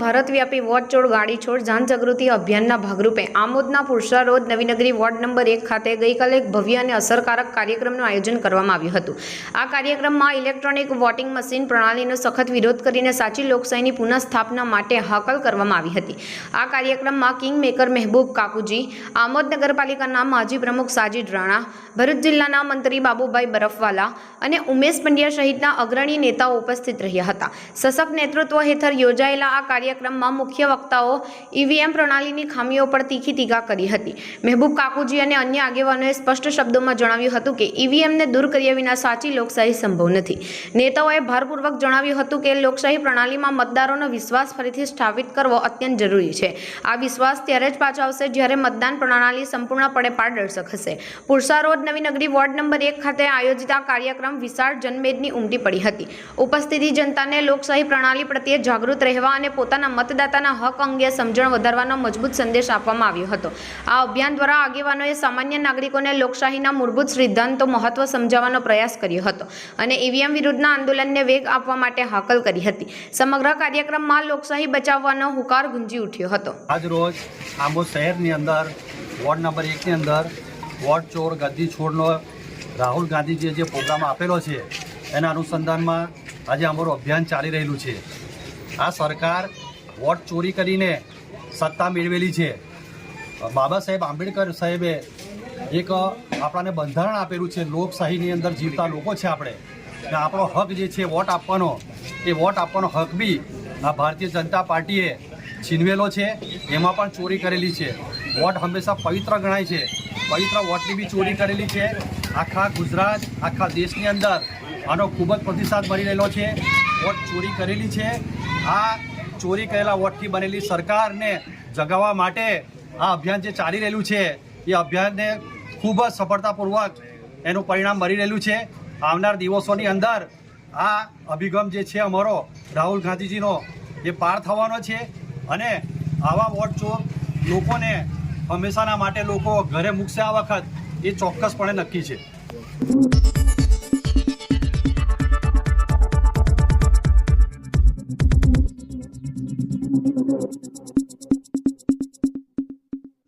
ભારતવ્યાપી vote ચોર ગાડી છોડ જનજાગૃતિ અભિયાનના ભાગરૂપે આમોદના Pursa road Navinagari ward number 1 ખાતે ગઈકાલે એક ભવ્ય અને અસરકારક કાર્યક્રમનું આયોજન કરવામાં આવ્યું હતું। આ કાર્યક્રમમાં ઇલેક્ટ્રોનિક વોટિંગ મશીન પ્રણાલીનો સખત વિરોધ કરીને સાચી લોકશાહીની પુનઃસ્થાપના માટે હાકલ કરવામાં આવી હતી। આ કાર્યક્રમમાં કિંગ મેકર મહેબૂબ કાકુજી, આમોદ નગરપાલિકાના માજી પ્રમુખ સાજીદ રાણા, ભરૂચ જિલ્લાના મંત્રી બાબુભાઈ બરફવાલા અને ઉમેશ પંડ્યા સહિતના અગ્રણી નેતાઓ ઉપસ્થિત રહ્યા હતા। સશક્ત નેતૃત્વ હેઠળ યોજાયેલા આ કાર્યક્રમમાં મુખ્ય વક્તાઓ ઈવીએમ પ્રણાલીની ખામીઓ પર તીખી ટીકા કરી હતી। મહેબૂબ કાકુજી અને અન્ય આગેવાનોએ સ્પષ્ટ શબ્દોમાં જણાવ્યું હતું કે ઈવીએમને દૂર કર્યા વિના સાચી લોકશાહી સંભવ નથી। નેતાઓએ ભારપૂર્વક જણાવ્યું હતું કે લોકશાહી પ્રણાલીમાં મતદારોનો વિશ્વાસ ફરીથી સ્થાપિત કરવો અત્યંત જરૂરી છે। આ વિશ્વાસ ત્યારે જ પાછો આવશે જ્યારે મતદાન પ્રણાલી સંપૂર્ણપણે પારદર્શક હશે। Pursa road Navinagari ward number 1 ખાતે આયોજિત આ કાર્યક્રમ વિશાળ જનમેદની ઉમટી પડી હતી। ઉપસ્થિત જનતાને લોકશાહી પ્રણાલી પ્રત્યે જાગૃત રહેવા અને પોતાના મતદાતાના હક અંગે સમજણ વધારવાનો મજબૂત સંદેશ આપવામાં આવ્યો હતો। આ અભિયાન દ્વારા આગેવાનોએ સામાન્ય નાગરિકોને લોકશાહીના મૂળભૂત સિદ્ધાંતો મહત્વ સમજાવવાનો પ્રયાસ કર્યો હતો અને ઈવીએમ વિરુદ્ધના આંદોલનને વેગ આપવા માટે હાકલ કરી હતી। સમગ્ર કાર્યક્રમમાં લોકશાહી બચાવવાનો હુંકાર ગુંજી ઉઠ્યો હતો। આજ રોજ આંબોદ શહેરની અંદર વોર્ડ નંબર 1 ની અંદર વોટ ચોર ગદ્દી છોડનો રાહુલ ગાંધીજીએ જે પ્રોગ્રામ આપેલો છે એના અનુસંધાનમાં આજે અમારું અભિયાન ચાલી રહેલું છે। આ સરકાર વોટ ચોરી કરીને સત્તા મેળવેલી છે। બાબા સાહેબ આંબેડકર સાહેબે એક આપણને બંધારણ આપેલું છે। લોકશાહીની અંદર જીવતા લોકો છે આપણે, ને આપણો હક જે છે વોટ આપવાનો, એ વોટ આપવાનો હક બી આ ભારતીય જનતા પાર્ટીએ છીનવેલો છે। એમાં પણ ચોરી કરેલી છે। વોટ હંમેશા પવિત્ર ગણાય છે, પવિત્ર વોટની બી ચોરી કરેલી છે। આખા ગુજરાત, આખા દેશની અંદર આનો ખૂબ જ પ્રતિસાદ મળી રહેલો છે। વોટ ચોરી કરેલી છે। આ ચોરી કરેલા વોટથી બનેલી સરકારને જગાવવા માટે આ અભિયાન જે ચાલી રહેલું છે એ અભિયાનને ખૂબ જ સફળતાપૂર્વક એનું પરિણામ મળી રહેલું છે। આવનાર દિવસોની અંદર આ અભિગમ જે છે અમારો રાહુલ ગાંધીજીનો એ પાર થવાનો છે અને આવા વોટ ચોર લોકોને હંમેશાના માટે લોકો ઘરે મૂકશે આ વખત એ ચોક્કસપણે નક્કી છે।